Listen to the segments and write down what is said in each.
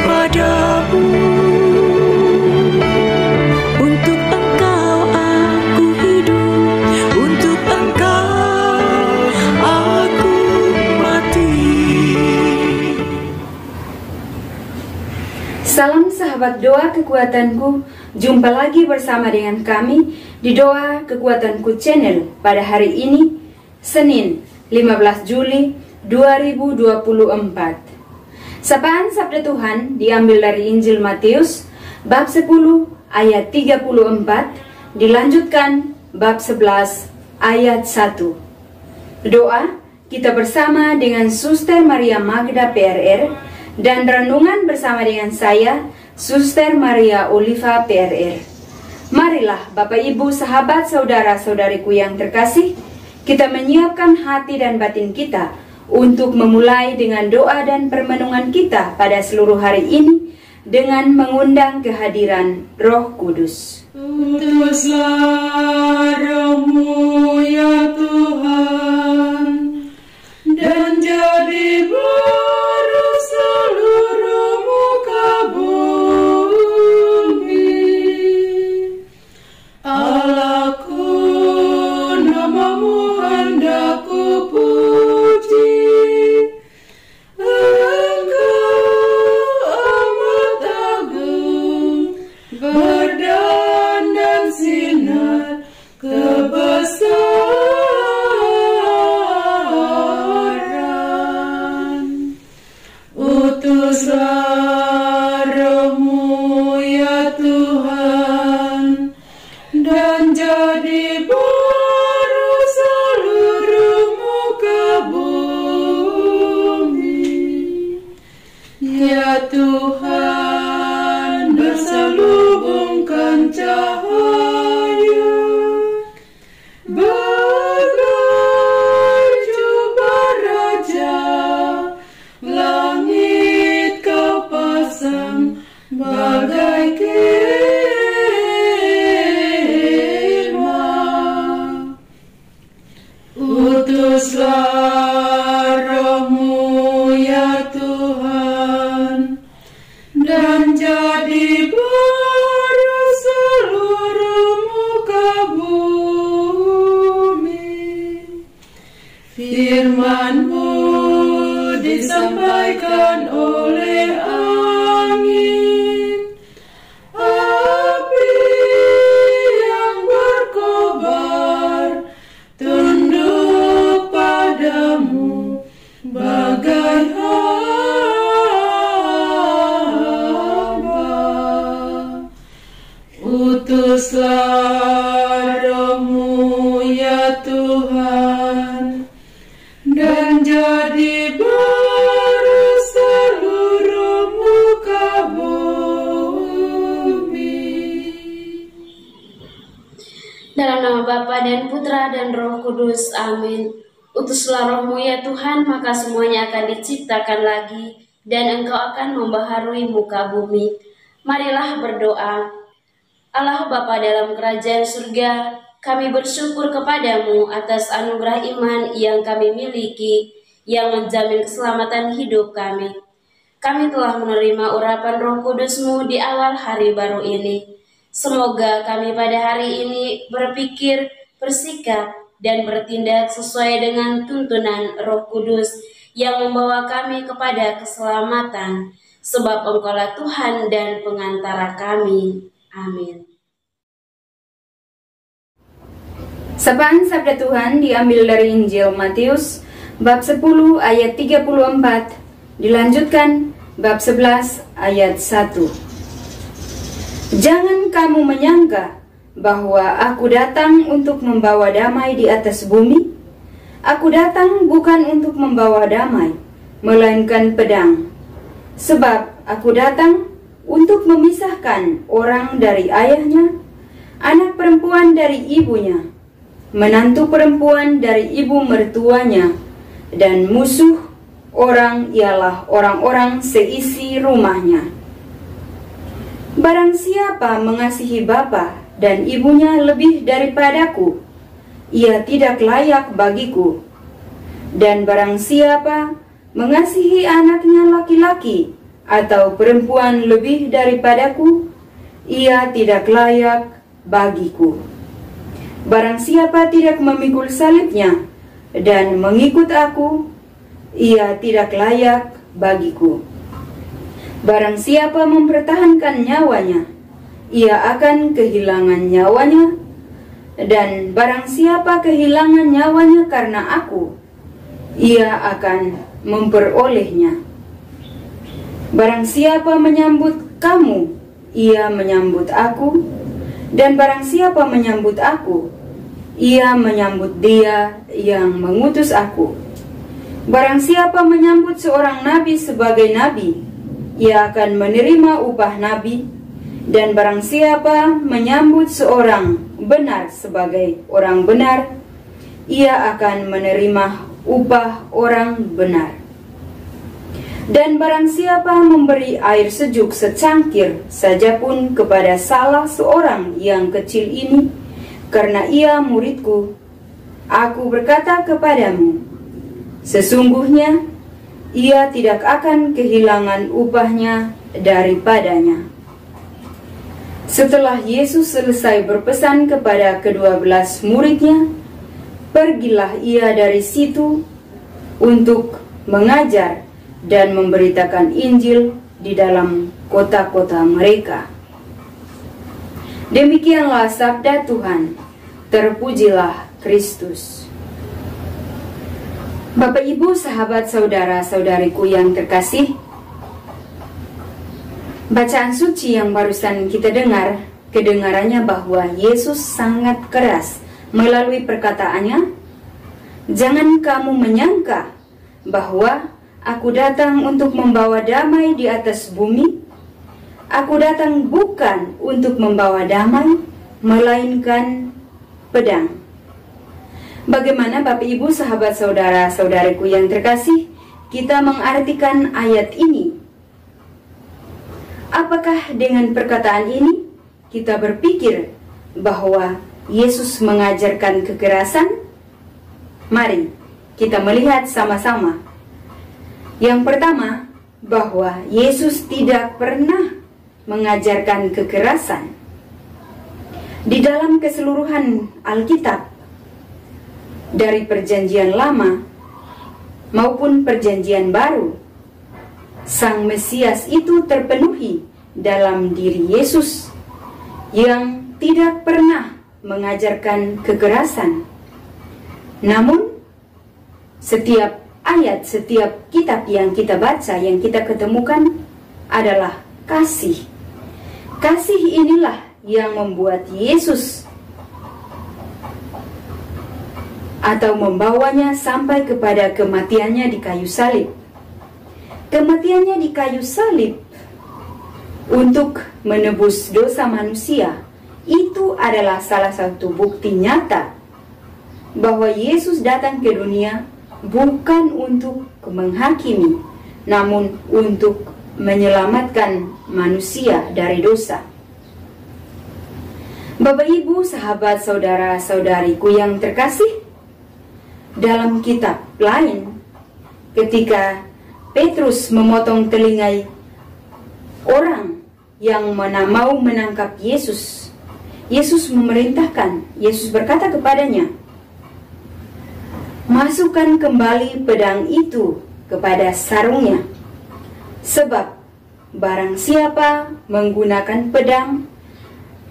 padamu. Untuk Engkau aku hidup, untuk Engkau aku mati. Salam sahabat doa kekuatanku, jumpa lagi bersama dengan kami di Doa Kekuatanku Channel pada hari ini, Senin 15 Juli 2024. Sapaan Sabda Tuhan diambil dari Injil Matius bab 10 ayat 34, dilanjutkan bab 11 ayat 1. Doa kita bersama dengan Suster Maria Magda PRR dan renungan bersama dengan saya, Suster Maria Oliva PRR. Marilah Bapak Ibu, sahabat, saudara-saudariku yang terkasih, kita menyiapkan hati dan batin kita untuk memulai dengan doa dan permenungan kita pada seluruh hari ini dengan mengundang kehadiran Roh Kudus. Utuslah Roh-Mu ya Tuhan, dan jadi baru seluruh muka bumi. Allahku, nama-Mu hendak ku puji. Engkau amat agung, berdandan sinar kebesaran. Utuslah Roh-Mu ya Tuhan, dan jadi baru seluruh muka bumi. Ya Tuhan, berselubungkan cahaya bagai jubah raja, langit Kau pasang bagai kemah. Utuslah Roh-Mu ya Tuhan, dan jadi baru seluruh muka bumi. Firman-Mu disampaikan oleh angin, api yang berkobar, tunduk padamu bagai hamba. Utuslah Roh-Mu ya Tuhan, dan jadi baru seluruh muka bumi. Dalam nama Bapa dan Putra dan Roh Kudus, amin. Utuslah Roh-Mu ya Tuhan, maka semuanya akan diciptakan lagi, dan Engkau akan membaharui muka bumi. Marilah berdoa. Allah Bapa dalam kerajaan surga, kami bersyukur kepadamu atas anugerah iman yang kami miliki, yang menjamin keselamatan hidup kami. Kami telah menerima urapan Roh Kudus-Mu di awal hari baru ini. Semoga kami pada hari ini berpikir, bersikap, dan bertindak sesuai dengan tuntunan Roh Kudus yang membawa kami kepada keselamatan, sebab Engkaulah Tuhan dan pengantara kami. Amin. Sapaan Sabda Tuhan diambil dari Injil Matius bab 10 ayat 34, dilanjutkan bab 11 ayat 1. Jangan kamu menyangka bahwa aku datang untuk membawa damai di atas bumi. Aku datang bukan untuk membawa damai, melainkan pedang. Sebab aku datang untuk memisahkan orang dari ayahnya, anak perempuan dari ibunya, menantu perempuan dari ibu mertuanya, dan musuh orang ialah orang-orang seisi rumahnya. Barang siapa mengasihi bapa dan ibunya lebih daripadaku, ia tidak layak bagiku. Dan barang siapa mengasihi anaknya laki-laki atau perempuan lebih daripadaku, ia tidak layak bagiku. Barang siapa tidak memikul salibnya dan mengikut aku, ia tidak layak bagiku. Barang siapa mempertahankan nyawanya, ia akan kehilangan nyawanya, dan barang siapa kehilangan nyawanya karena aku, ia akan memperolehnya. Barang siapa menyambut kamu, ia menyambut aku, dan barang siapa menyambut aku, ia menyambut Dia yang mengutus aku. Barang siapa menyambut seorang nabi sebagai nabi, ia akan menerima upah nabi, dan barang siapa menyambut seorang benar sebagai orang benar, ia akan menerima upah orang benar. Dan barang siapa memberi air sejuk secangkir saja pun kepada salah seorang yang kecil ini, karena ia muridku, aku berkata kepadamu, sesungguhnya ia tidak akan kehilangan upahnya daripadanya. Setelah Yesus selesai berpesan kepada ke-12 muridnya, pergilah ia dari situ untuk mengajar dan memberitakan Injil di dalam kota-kota mereka. Demikianlah sabda Tuhan. Terpujilah Kristus. Bapak, Ibu, sahabat, saudara-saudariku yang terkasih, bacaan suci yang barusan kita dengar, kedengarannya bahwa Yesus sangat keras melalui perkataannya, "Jangan kamu menyangka bahwa aku datang untuk membawa damai di atas bumi. Aku datang bukan untuk membawa damai, melainkan pedang." Bagaimana Bapak, Ibu, sahabat, saudara-saudariku yang terkasih, kita mengartikan ayat ini? Apakah dengan perkataan ini kita berpikir bahwa Yesus mengajarkan kekerasan? Mari kita melihat sama-sama. Yang pertama, bahwa Yesus tidak pernah mengajarkan kekerasan. Di dalam keseluruhan Alkitab, dari Perjanjian Lama maupun Perjanjian Baru, Sang Mesias itu terpenuhi dalam diri Yesus yang tidak pernah mengajarkan kekerasan. Namun, setiap ayat, setiap kitab yang kita baca, yang kita ketemukan adalah kasih. Kasih inilah yang membuat Yesus atau membawanya sampai kepada kematiannya di kayu salib. Kematiannya di kayu salib untuk menebus dosa manusia, itu adalah salah satu bukti nyata bahwa Yesus datang ke dunia bukan untuk menghakimi, namun untuk menyelamatkan manusia dari dosa. Bapak, Ibu, sahabat, saudara-saudariku yang terkasih, dalam kitab lain, ketika Petrus memotong telinga orang yang mau menangkap Yesus, Yesus memerintahkan, Yesus berkata kepadanya, "Masukkan kembali pedang itu kepada sarungnya, sebab barang siapa menggunakan pedang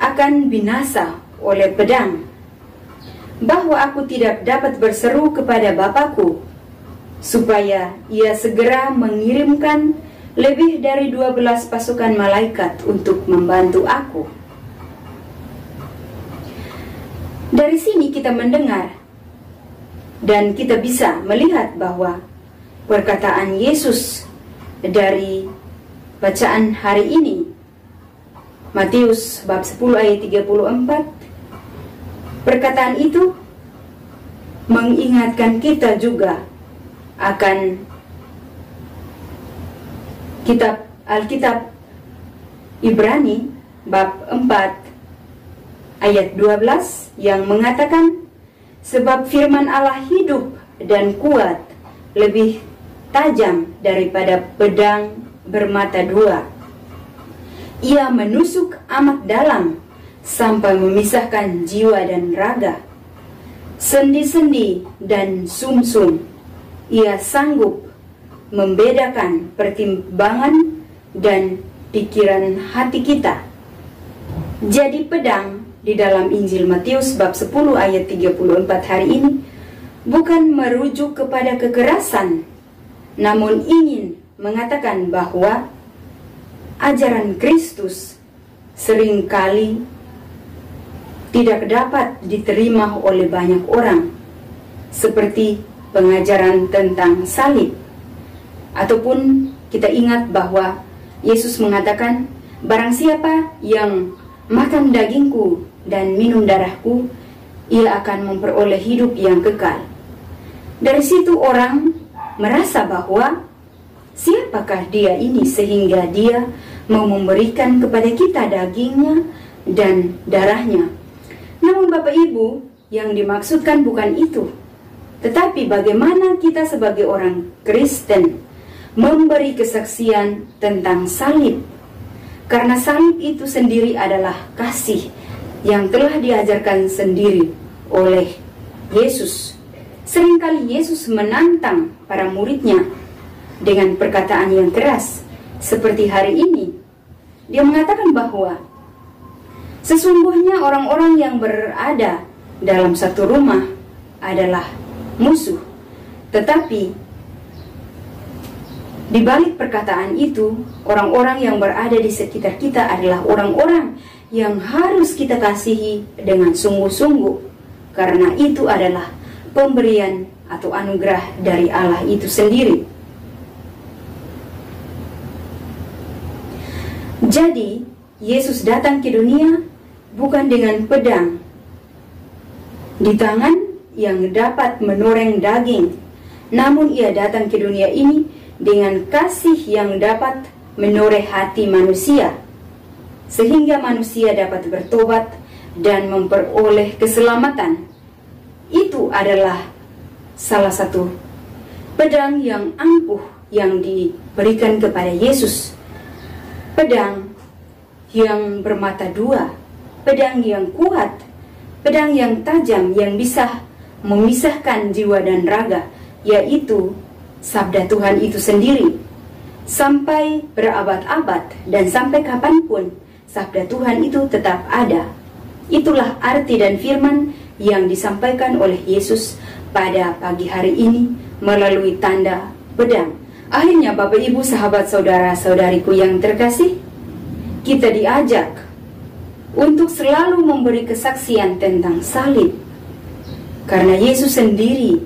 akan binasa oleh pedang. Bahwa aku tidak dapat berseru kepada Bapakku, supaya ia segera mengirimkan lebih dari 12 pasukan malaikat untuk membantu aku." Dari sini kita mendengar dan kita bisa melihat bahwa perkataan Yesus dari bacaan hari ini, Matius bab 10 ayat 34, perkataan itu mengingatkan kita juga akan kitab Alkitab Ibrani bab 4 ayat 12 yang mengatakan, "Sebab firman Allah hidup dan kuat, lebih tajam daripada pedang bermata dua. Ia menusuk amat dalam sampai memisahkan jiwa dan raga, sendi-sendi dan sumsum. Ia sanggup membedakan pertimbangan dan pikiran hati kita. Jadi pedang di dalam Injil Matius bab 10 ayat 34 hari ini bukan merujuk kepada kekerasan, namun ingin mengatakan bahwa ajaran Kristus seringkali tidak dapat diterima oleh banyak orang, seperti pengajaran tentang salib. Ataupun kita ingat bahwa Yesus mengatakan, barang siapa yang makan dagingku dan minum darahku, ia akan memperoleh hidup yang kekal. Dari situ orang merasa bahwa siapakah dia ini sehingga dia mau memberikan kepada kita dagingnya dan darahnya. Namun Bapak Ibu, yang dimaksudkan bukan itu, tetapi bagaimana kita sebagai orang Kristen memberi kesaksian tentang salib. Karena salib itu sendiri adalah kasih yang telah diajarkan sendiri oleh Yesus. Seringkali Yesus menantang para muridnya dengan perkataan yang keras, seperti hari ini. Dia mengatakan bahwa sesungguhnya orang-orang yang berada dalam satu rumah adalah musuh. Tetapi di balik perkataan itu, orang-orang yang berada di sekitar kita adalah orang-orang yang harus kita kasihi dengan sungguh-sungguh, karena itu adalah pemberian atau anugerah dari Allah itu sendiri. Jadi, Yesus datang ke dunia bukan dengan pedang di tangan yang dapat menoreng daging, namun ia datang ke dunia ini dengan kasih yang dapat menoreh hati manusia, sehingga manusia dapat bertobat dan memperoleh keselamatan. Itu adalah salah satu pedang yang ampuh yang diberikan kepada Yesus. Pedang yang bermata dua, pedang yang kuat, pedang yang tajam yang bisa memisahkan jiwa dan raga, yaitu sabda Tuhan itu sendiri. Sampai berabad-abad dan sampai kapanpun sabda Tuhan itu tetap ada. Itulah arti dan firman yang disampaikan oleh Yesus pada pagi hari ini melalui tanda pedang. Akhirnya Bapak Ibu, sahabat saudara-saudariku yang terkasih, kita diajak untuk selalu memberi kesaksian tentang salib, karena Yesus sendiri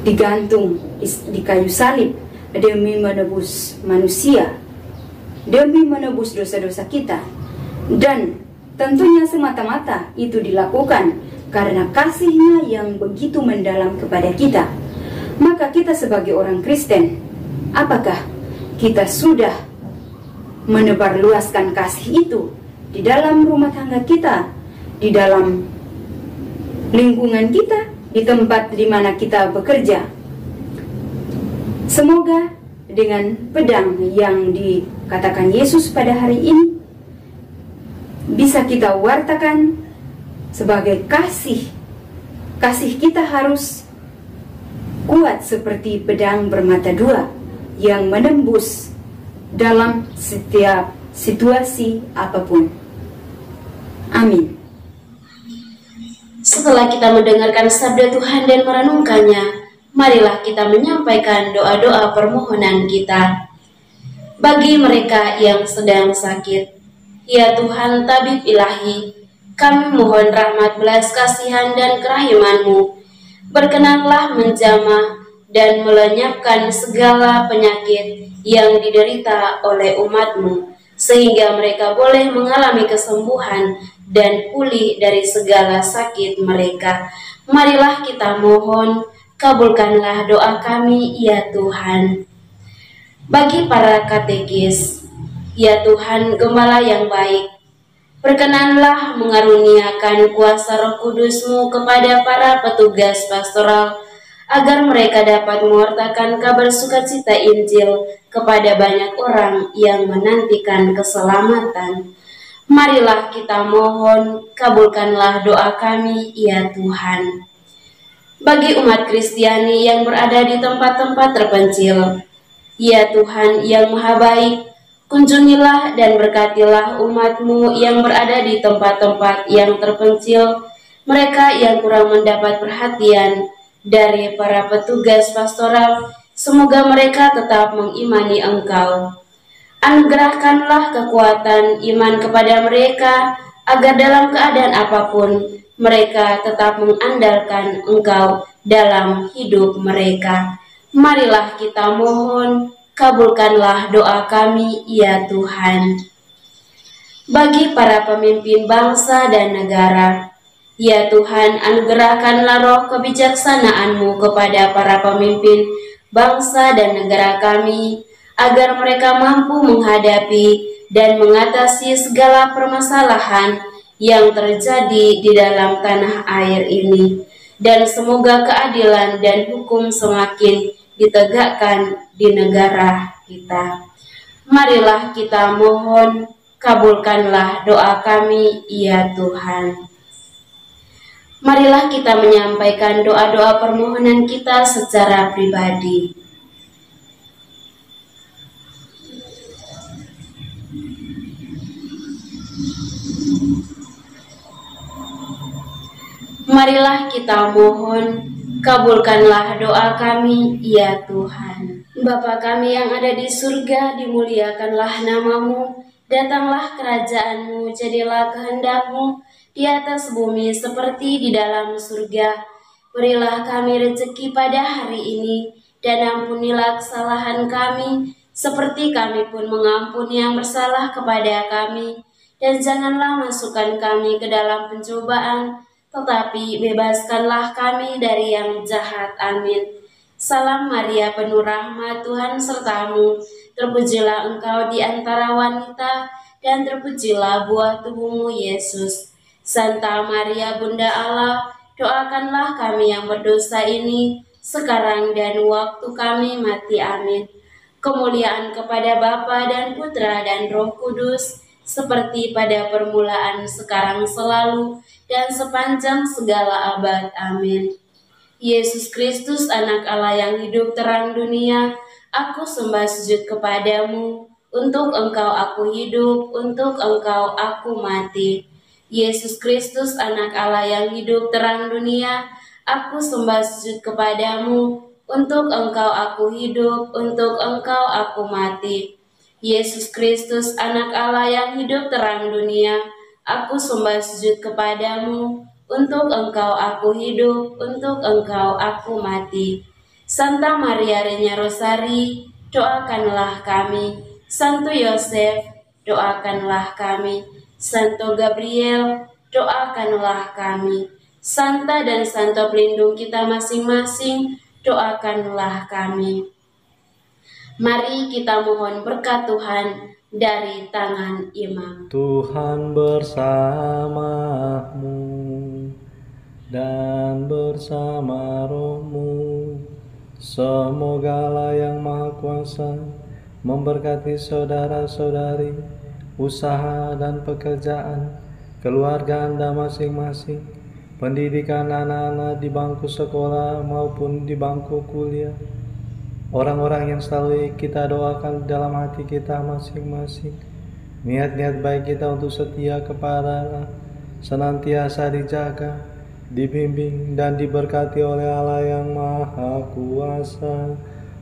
digantung di kayu salib demi menebus manusia, demi menebus dosa-dosa kita. Dan tentunya semata-mata itu dilakukan karena kasih-Nya yang begitu mendalam kepada kita. Maka kita sebagai orang Kristen, apakah kita sudah menebarluaskan kasih itu di dalam rumah tangga kita, di dalam lingkungan kita, di tempat di mana kita bekerja? Semoga dengan pedang yang dikatakan Yesus pada hari ini bisa kita wartakan sebagai kasih. Kasih kita harus kuat seperti pedang bermata dua yang menembus dalam setiap situasi apapun. Amin. Setelah kita mendengarkan sabda Tuhan dan merenungkannya, marilah kita menyampaikan doa-doa permohonan kita. Bagi mereka yang sedang sakit, ya Tuhan tabib ilahi, kami mohon rahmat belas kasihan dan kerahiman-Mu. Berkenanlah menjamah dan melenyapkan segala penyakit yang diderita oleh umat-Mu, sehingga mereka boleh mengalami kesembuhan dan pulih dari segala sakit mereka. Marilah kita mohon, kabulkanlah doa kami, ya Tuhan. Bagi para katekis, ya Tuhan Gembala yang baik, berkenanlah mengaruniakan kuasa Roh Kudus-Mu kepada para petugas pastoral agar mereka dapat mewartakan kabar sukacita Injil kepada banyak orang yang menantikan keselamatan. Marilah kita mohon, kabulkanlah doa kami, ya Tuhan. Bagi umat Kristiani yang berada di tempat-tempat terpencil, ya Tuhan yang Maha Baik, kunjungilah dan berkatilah umat-Mu yang berada di tempat-tempat yang terpencil, mereka yang kurang mendapat perhatian dari para petugas pastoral. Semoga mereka tetap mengimani Engkau. Anugerahkanlah kekuatan iman kepada mereka, agar dalam keadaan apapun mereka tetap mengandalkan Engkau dalam hidup mereka. Marilah kita mohon, kabulkanlah doa kami, ya Tuhan. Bagi para pemimpin bangsa dan negara, ya Tuhan, anugerahkanlah roh kebijaksanaan-Mu kepada para pemimpin bangsa dan negara kami, agar mereka mampu menghadapi dan mengatasi segala permasalahan yang terjadi di dalam tanah air ini. Dan semoga keadilan dan hukum semakin ditegakkan di negara kita. Marilah kita mohon, kabulkanlah doa kami, ya Tuhan. Marilah kita menyampaikan doa-doa permohonan kita secara pribadi. Marilah kita mohon, kabulkanlah doa kami, ya Tuhan. Bapa kami yang ada di surga, dimuliakanlah nama-Mu, datanglah kerajaan-Mu, jadilah kehendak-Mu di atas bumi seperti di dalam surga. Berilah kami rezeki pada hari ini, dan ampunilah kesalahan kami, seperti kami pun mengampuni yang bersalah kepada kami. Dan janganlah masukkan kami ke dalam pencobaan, tetapi bebaskanlah kami dari yang jahat. Amin. Salam Maria, penuh rahmat, Tuhan serta-Mu. Terpujilah Engkau di antara wanita, dan terpujilah buah tubuh-Mu, Yesus. Santa Maria, Bunda Allah, doakanlah kami yang berdosa ini, sekarang dan waktu kami mati. Amin. Kemuliaan kepada Bapa dan Putra dan Roh Kudus, seperti pada permulaan, sekarang, selalu, dan sepanjang segala abad. Amin. Yesus Kristus, anak Allah yang hidup terang dunia, aku sembah sujud kepadamu. Untuk Engkau aku hidup, untuk Engkau aku mati. Yesus Kristus, anak Allah yang hidup terang dunia, aku sembah sujud kepadamu. Untuk Engkau aku hidup, untuk Engkau aku mati. Yesus Kristus, anak Allah yang hidup terang dunia, aku sembah sujud kepadamu. Untuk Engkau aku hidup, untuk Engkau aku mati. Santa Maria Reina Rosari, doakanlah kami. Santo Yosef, doakanlah kami. Santo Gabriel, doakanlah kami. Santa dan Santo pelindung kita masing-masing, doakanlah kami. Mari kita mohon berkat Tuhan dari tangan imam. Tuhan bersamamu dan bersama rohmu. Semoga Allah yang Maha Kuasa memberkati saudara-saudari, usaha dan pekerjaan, keluarga Anda masing-masing, pendidikan anak-anak di bangku sekolah maupun di bangku kuliah, orang-orang yang selalu kita doakan dalam hati kita masing-masing. Niat-niat baik kita untuk setia kepada Allah senantiasa dijaga, dibimbing dan diberkati oleh Allah yang Maha Kuasa,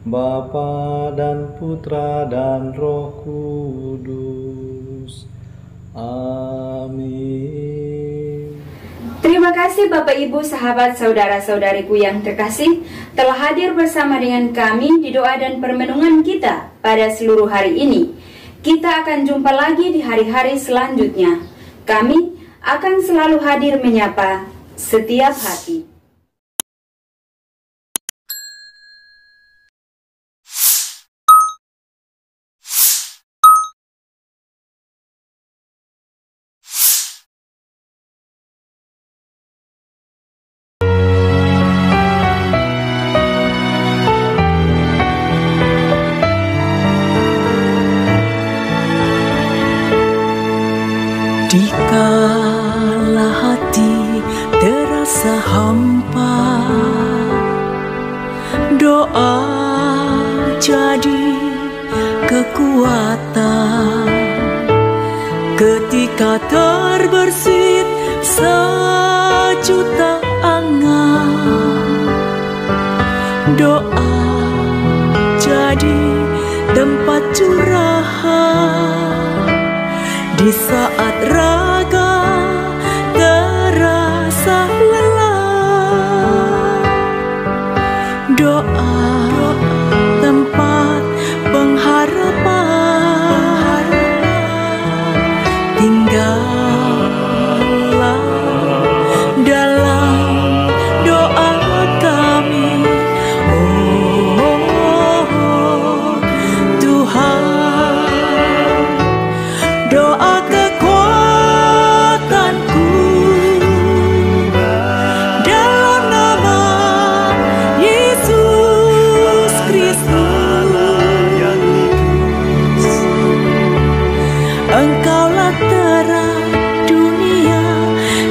Bapa dan Putra dan Roh Kudus. Amin. Terima kasih Bapak Ibu, sahabat saudara-saudariku yang terkasih, telah hadir bersama dengan kami di doa dan permenungan kita pada seluruh hari ini. Kita akan jumpa lagi di hari-hari selanjutnya. Kami akan selalu hadir menyapa setiap hati. Dikala hati terasa hampa, doa jadi kekuatan. Ketika terbersit sejuta angan, doa jadi tempat curahan. Di saat raga terasa lelah, doa tempat pengharapan. Tinggallah dalam doa kami, oh Tuhan. Doa kekuatanku dalam nama Yesus Kristus. Engkaulah terang dunia,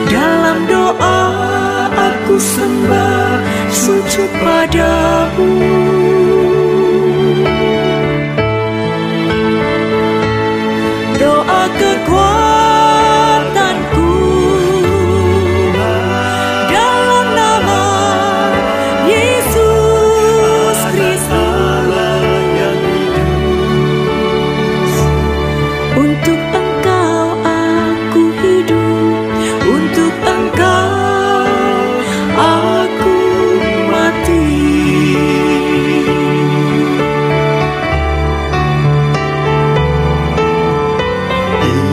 dalam doa aku sembah sujud padamu. Doa kekuatanku dalam nama Yesus Kristus. Untuk Engkau aku hidup, untuk Engkau aku mati.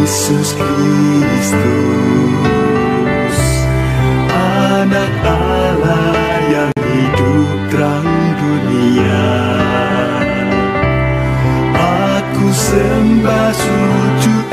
Yesus Kristus, Anak Allah yang hidup terang dunia, aku sembah sujud